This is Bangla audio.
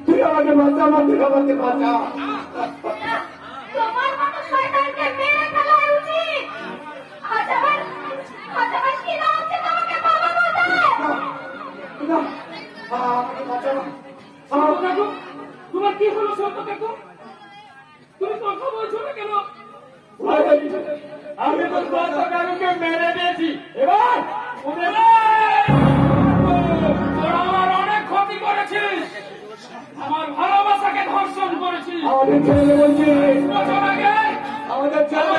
তুই আমাকে বাঁচা, আমাকে বাঁচা। তোমার মতো শয়তানকে মেরে ফেলা উচিত। আজ আমার কি না হচ্ছে তোমাকে বাবা বলে। না, আমাকে বাঁচা। কাকু, তোমার কি হলো সত্য কাকু? তুমি কথা বলছো না কেন? আমি তো সত্য কাকুকে মেরে দিয়েছি। এবার আমার অনেক ক্ষতি করেছিস, আমার ভালোবাসাকে ধর্ষণ করেছিস। আমাদের ছেলে বলছি, বছর আগে আমাদের ছেলে